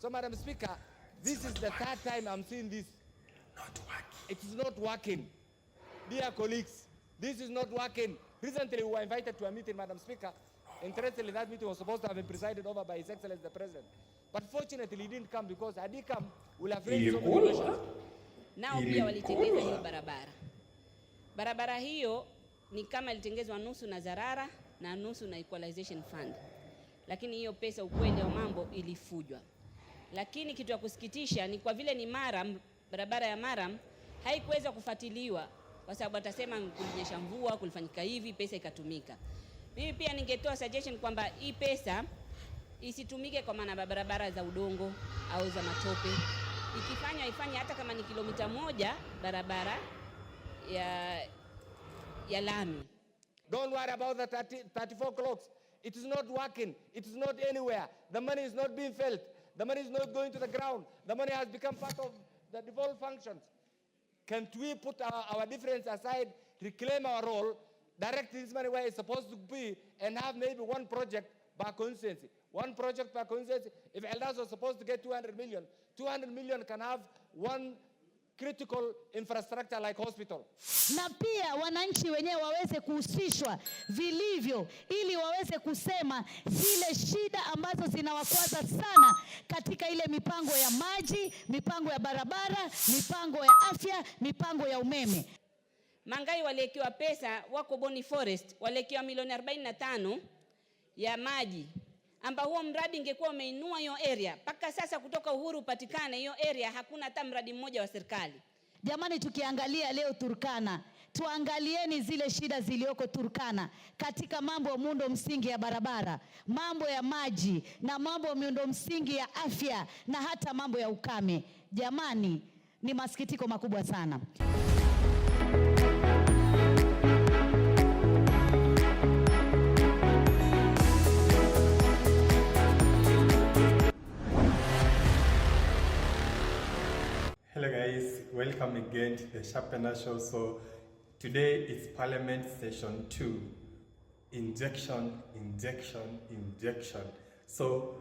So, Madam Speaker, this is the third time I'm seeing this. Not working. It is not working. Dear colleagues, this is not working. Recently, we were invited to a meeting, Madam Speaker. Interestingly, that meeting was supposed to have been presided over by His Excellency the President. But fortunately, he didn't come because had he come, we'll have raised so many questions. Nao pia walitengeza hiyo barabara. Barabara hiyo ni kama ilitengezwa nusu na Zarara na nusu na Equalization Fund. Lakini hiyo pesa ukweli wa mambo ilifujwa. Lakini kitu ya kusikitisha ni kwa vile ni Maram, barabara ya Maram haikuweza kufuatiliwa kwa sababu atasema kulinyesha mvua, kulifanyika hivi, pesa ikatumika. Mimi pia ningetoa suggestion kwamba hii pesa isitumike kwa maana barabara za udongo au za matope. Ikifanywa ifanye hata kama ni kilomita 1 barabara ya lami. Don't worry about the 34 clocks. It is not working. It is not anywhere. The money is not being felt. The money is not going to the ground. The money has become part of the devolved functions. Can't we put our difference aside, reclaim our role, direct this money where it's supposed to be, and have maybe one project per constituency? One project per constituency. If Elders was supposed to get 200 million, 200 million can have one critical infrastructure like hospital. Na pia wananchi wenyewe waweze kuhusishwa vilivyo ili waweze kusema zile shida ambazo zinawakwaza sana katika ile mipango ya maji, mipango ya barabara, mipango ya afya, mipango ya umeme. Mangai waliwekewa pesa, wako Boni Forest waliwekewa milioni 45 ya maji, amba huo mradi ingekuwa umeinua hiyo area. Paka sasa kutoka uhuru upatikane hiyo area hakuna hata mradi mmoja wa serikali. Jamani, tukiangalia leo Turkana, tuangalieni zile shida zilioko Turkana katika mambo ya miundo msingi ya barabara, mambo ya maji na mambo ya miundo msingi ya afya na hata mambo ya ukame. Jamani, ni masikitiko makubwa sana. Hello guys, welcome again to the Sharpener Show. So today is Parliament Session 2. Injection. So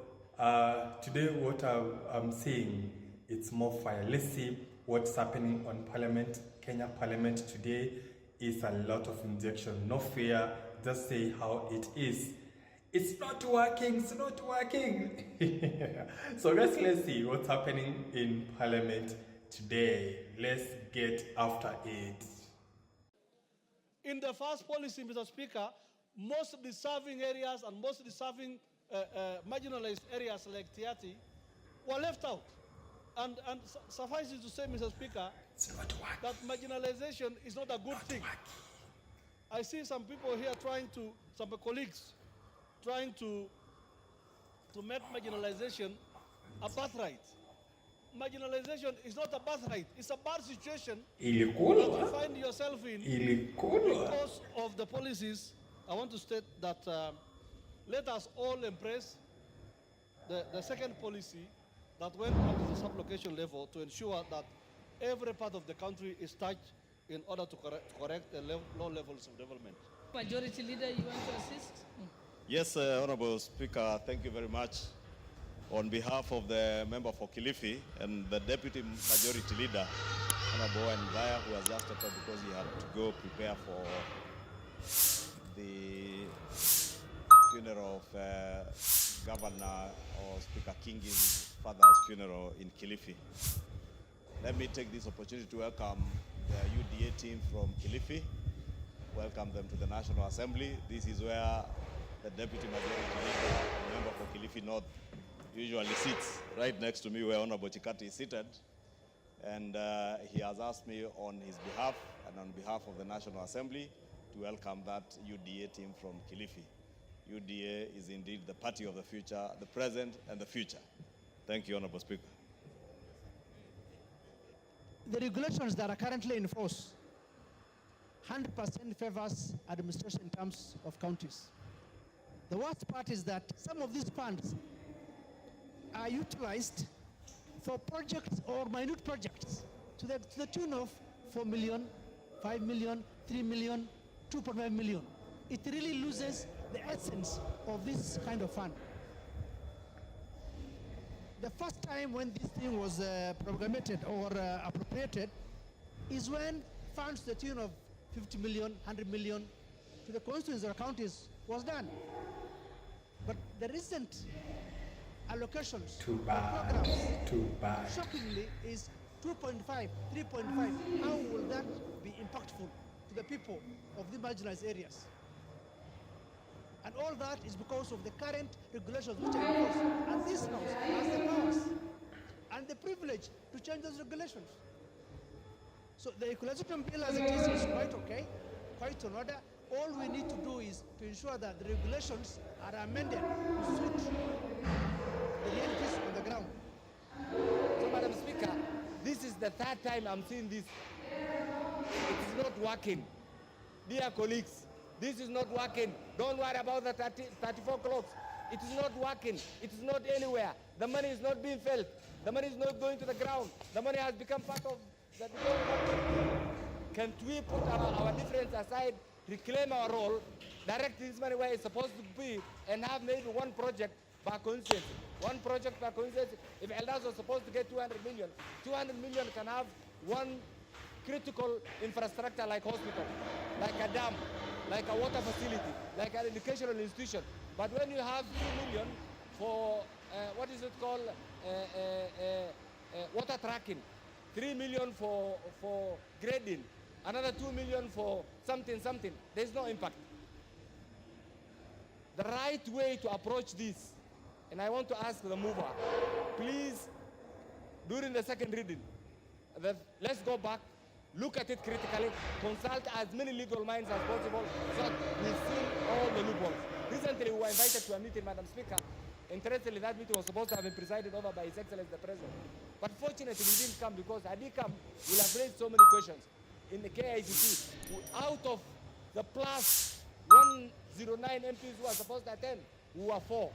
today what I'm seeing, it's more fire. Let's see what's happening on Parliament. Kenya Parliament today is a lot of injection. No fear, just say how it is. It's not working. So guys, let's see what's happening in Parliament today. Let's get after it. In the first policy, Mr. Speaker, most deserving areas and most deserving marginalized areas like Tiati were left out. And suffice it to say, Mr. Speaker, that marginalization is not a good thing. I see some people here some colleagues trying to make marginalization a birthright. Marginalization is not a birthright. It's a bad situation that you find yourself in because of the policies. I want to state that let us all embrace the second policy that went up to the sub-location level to ensure that every part of the country is touched in order to correct the low levels of development. Majority Leader, you want to assist? Yes, Honorable Speaker, thank you very much. On behalf of the member for Kilifi and the Deputy Majority Leader, Honorable Ndaya, who has just stepped up because he had to go prepare for the funeral of Governor or Speaker Kingi's father's funeral in Kilifi. Let me take this opportunity to welcome the UDA team from Kilifi, welcome them to the National Assembly. This is where the Deputy Majority Leader, member for Kilifi North, usually sits, right next to me where Honorable Chikati is seated. And he has asked me on his behalf and on behalf of the National Assembly to welcome that UDA team from Kilifi. UDA is indeed the party of the future, the present and the future. Thank you, Honorable Speaker. The regulations that are currently in force 100% favors administration in terms of counties. The worst part is that some of these funds are utilized for projects or minute projects to the tune of 4 million, 5 million, 3 million, 2.5 million. It really loses the essence of this kind of fund. The first time when this thing was programmed or appropriated is when funds to the tune of 50 million, 100 million to the constituencies or counties was done. But the recent allocations Too bad. programs, Too bad. shockingly, is 2.5, 3.5. How will that be impactful to the people of the marginalized areas? And all that is because of the current regulations which are in force. And this House has the powers and the privilege to change those regulations. So the equalization bill as it is quite okay, quite in order. All we need to do is to ensure that the regulations are amended to suit the realities on the ground. So, Madam Speaker, this is the third time I'm seeing this. It is not working. Dear colleagues, this is not working. Don't worry about the 34 clocks. It is not working. It is not anywhere. The money is not being felt. The money is not going to the ground. The money has become part of the development. Can't we put our difference aside, reclaim our role, direct this money where it's supposed to be, and have maybe one project per constituency? One project per constituency. If Elders was supposed to get 200 million, 200 million can have one critical infrastructure like hospital, like a dam, like a water facility, like an educational institution. But when you have 2 million for, what is it called, water tracking, 3 million for grading, another 2 million for something, there's no impact. The right way to approach this, and I want to ask the mover, please, during the second reading, let's go back, look at it critically, consult as many legal minds as possible so that we see all the loopholes. Recently, we were invited to a meeting, Madam Speaker. Interestingly, that meeting was supposed to have been presided over by His Excellency the President. But fortunately, he didn't come because had he come, we'll have raised so many questions. In the KICC, out of the plus 109 MPs who are supposed to attend, we were 4.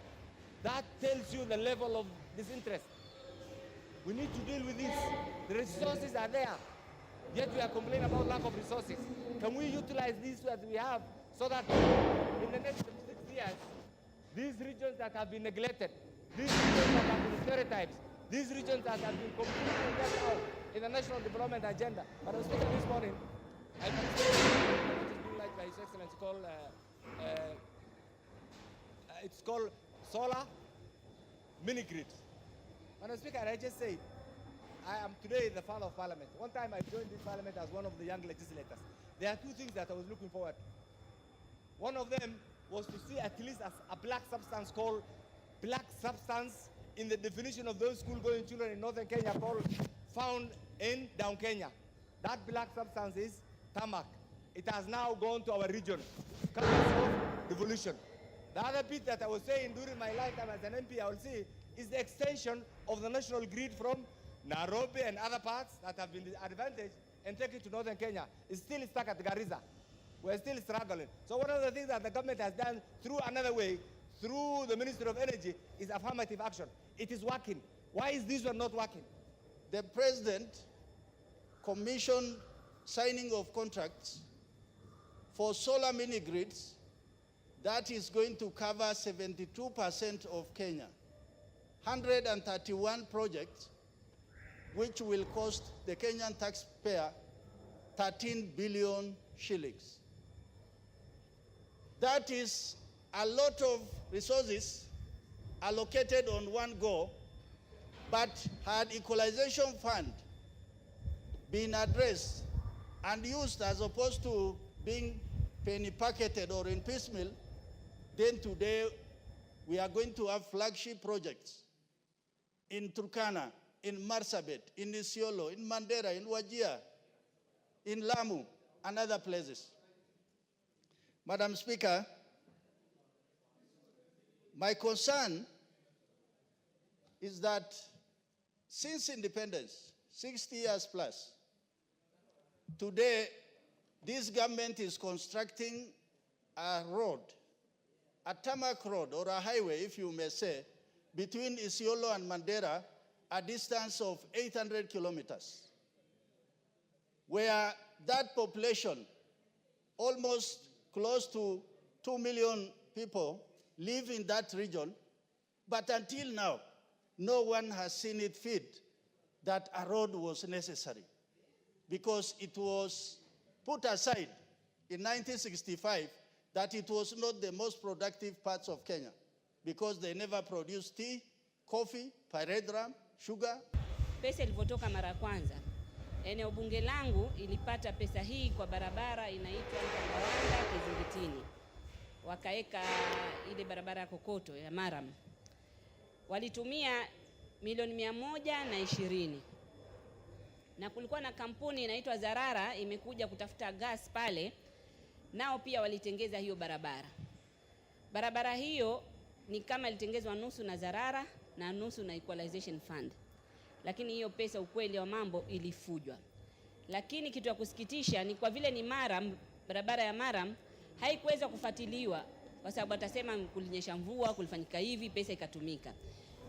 That tells you the level of disinterest. We need to deal with this. The resources are there. Yet we are complaining about lack of resources. Can we utilize these that we have so that in the next 6 years, these regions that have been neglected, these regions that have been stereotypes, these regions that have been completely left out in the national development agenda. But I was speaking this morning, I participated in what is being led by His Excellency called, it's called solar mini-grids. Madam Speaker, I just say, I am today the father of Parliament. One time I joined this Parliament as one of the young legislators. There are 2 things that I was looking forward to. One of them was to see at least a black substance called black substance in the definition of those school-going children in northern Kenya found in down Kenya. That black substance is tarmac. It has now gone to our region, because of devolution. The other bit that I was saying during my lifetime as an MP, I will see, is the extension of the national grid from Nairobi and other parts that have been disadvantaged and take it to northern Kenya. It's still stuck at Garissa. We're still struggling. So one of the things that the government has done through another way, through the Ministry of Energy, is affirmative action. It is working. Why is this one not working? The President commissioned signing of contracts for solar mini-grids that is going to cover 72% of Kenya. 131 projects which will cost the Kenyan taxpayer 13 billion shillings. That is a lot of resources allocated on one go, but had equalization fund been addressed and used as opposed to being penny packeted or in piecemeal, then today we are going to have flagship projects in Turkana, in Marsabit, in Isiolo, in Mandera, in Wajir, in Lamu, and other places. Madam Speaker, my concern is that since independence, 60 years plus, today this government is constructing a road, a tarmac road or a highway, if you may say, between Isiolo and Mandera, a distance of 800 kilometers, where that population, almost close to 2 million people, live in that region, but until now, no one has seen it fit that a road was necessary, because it was put aside in 1965 that it was not the most productive parts of Kenya, because they never produced tea, coffee, pyrethrum, sugar. Pesa ilipotoka mara kwanza, eneo bunge langu ilipata pesa hii kwa barabara inaitwa Mtandawanda Kizingitini. Wakaeka ile barabara ya kokoto ya Maram. Walitumia milioni 120. Na kulikuwa na kampuni inaitwa Zarara imekuja kutafuta gas pale, nao pia walitengeza hiyo barabara. Barabara hiyo ni kama ilitengezwa nusu na Zarara na nusu na equalization fund. Lakini hiyo pesa ukweli wa mambo ilifujwa. Lakini kitu ya kusikitisha ni kwa vile ni Maram, barabara ya Maram haikuweza kufuatiliwa, kwa sababu atasema kulinyesha mvua, kulifanyika hivi, pesa ikatumika.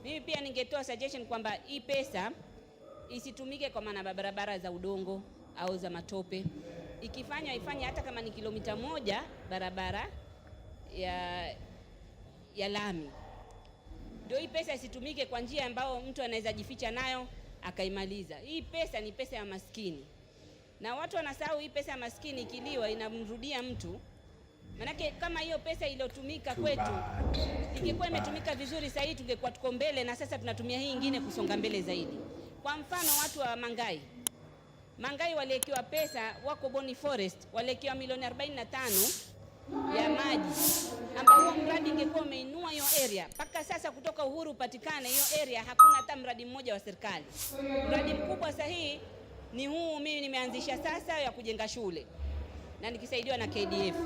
Mimi pia ningetoa suggestion kwamba hii pesa isitumike kwa maana barabara za udongo au za matope. Ikifanywa ifanye hata kama ni kilomita 1 barabara ya lami. Ndio hii pesa isitumike kwa njia ambayo mtu anaweza jificha nayo akaimaliza. Hii pesa ni pesa ya maskini. Na watu wanasahau hii pesa ya maskini ikiliwa inamrudia mtu. Manake kama hiyo pesa iliyotumika kwetu ingekuwa imetumika vizuri, sasa hii tungekuwa tuko mbele, na sasa tunatumia hii nyingine kusonga mbele zaidi. Kwa mfano watu wa Mangai waliwekewa pesa, wako Boni Forest waliwekewa milioni 45 ya maji, ambao huo mradi ingekuwa umeinua hiyo area. Paka sasa kutoka uhuru patikane hiyo area hakuna hata mradi mmoja wa serikali. Mradi mkubwa sahihi ni huu mimi nimeanzisha sasa ya kujenga shule, na nikisaidiwa na KDF.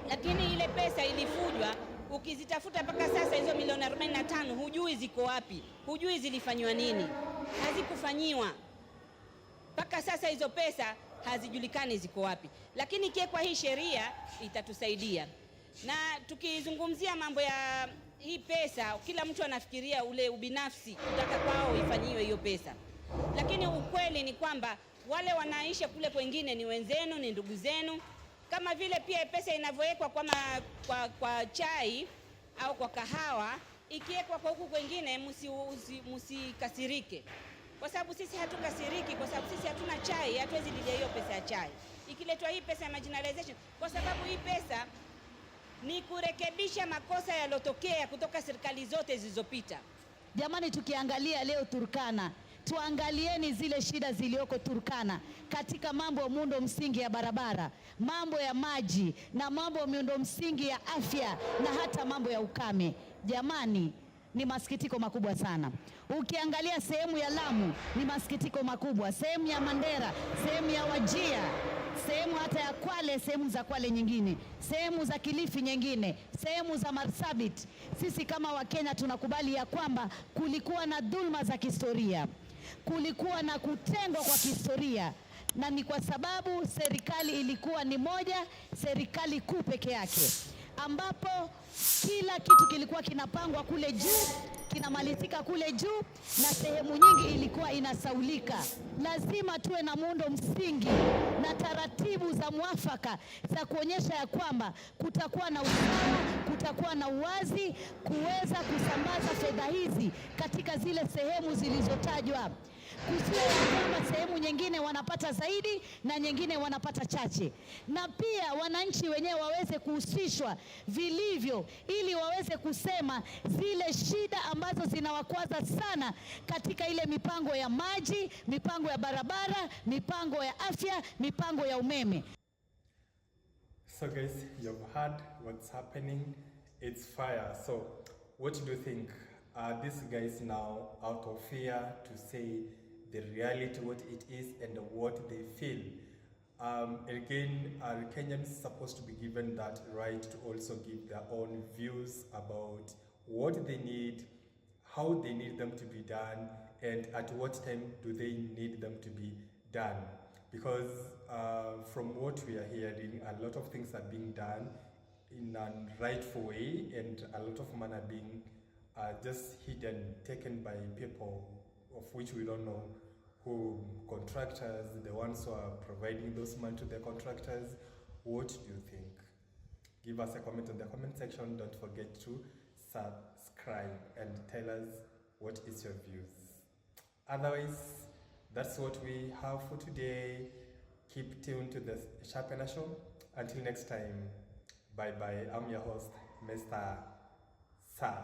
Lakini ile pesa ilifujwa, ukizitafuta paka sasa hizo milioni 45 hujui ziko wapi, hujui zilifanywa nini, hazikufanyiwa. Paka sasa hizo pesa hazijulikani ziko wapi. Lakini kwa hii sheria itatusaidia. Na tukizungumzia mambo ya hii pesa, kila mtu anafikiria ule ubinafsi kutaka kwao ifanyiwe hiyo pesa. Lakini ukweli ni kwamba wale wanaishi kule kwingine ni wenzenu, ni ndugu zenu. Kama vile pia pesa inavyowekwa kwa chai au kwa kahawa, ikiwekwa kwa huku kwingine msikasirike. Kwa sababu sisi hatukasiriki, kwa sababu sisi hatuna chai, hatuwezi lilia hiyo pesa ya chai. Ikiletwa hii pesa ya marginalization, kwa sababu hii pesa ni kurekebisha makosa yalotokea kutoka serikali zote zilizopita. Jamani, tukiangalia leo Turkana, tuangalieni zile shida zilioko Turkana katika mambo ya miundo msingi ya barabara, mambo ya maji na mambo ya miundo msingi ya afya na hata mambo ya ukame. Jamani, ni masikitiko makubwa sana. Ukiangalia sehemu ya Lamu ni masikitiko makubwa, sehemu ya Mandera, sehemu ya Wajia, sehemu hata ya Kwale, sehemu za Kwale nyingine, sehemu za Kilifi nyingine, sehemu za Marsabit. Sisi kama Wakenya tunakubali ya kwamba kulikuwa na dhulma za kihistoria, kulikuwa na kutengwa kwa kihistoria, na ni kwa sababu serikali ilikuwa ni moja, serikali kuu peke yake, ambapo kila kitu kilikuwa kinapangwa kule juu, kinamalizika kule juu, na sehemu nyingi ilikuwa inasaulika. Lazima tuwe na muundo msingi na taratibu za mwafaka za kuonyesha ya kwamba kutakuwa na usawa, kutakuwa na uwazi, kuweza kusambaza fedha hizi katika zile sehemu zilizotajwa. Kusiwe kwamba sehemu nyingine wanapata zaidi na nyingine wanapata chache. Na pia wananchi wenyewe waweze kuhusishwa vilivyo, ili waweze kusema zile shida ambazo zinawakwaza sana katika ile mipango ya maji, mipango ya barabara, mipango ya afya, mipango ya umeme. So guys, you've heard what's happening. It's fire. So what do you think? Are these guys now out of fear to say the reality, what it is and what they feel? Again, are Kenyans supposed to be given that right to also give their own views about what they need, how they need them to be done, and at what time do they need them to be done? Because from what we are hearing, a lot of things are being done in a rightful way, and a lot of money are being just hidden, taken by people of which we don't know who, contractors, the ones who are providing those money to the contractors. What do you think? Give us a comment in the comment section. Don't forget to subscribe and tell us what is your views? Otherwise, that's what we have for today. Keep tuned to the Sharpener Show. Until next time, bye-bye. I'm your host, Mr. Sa.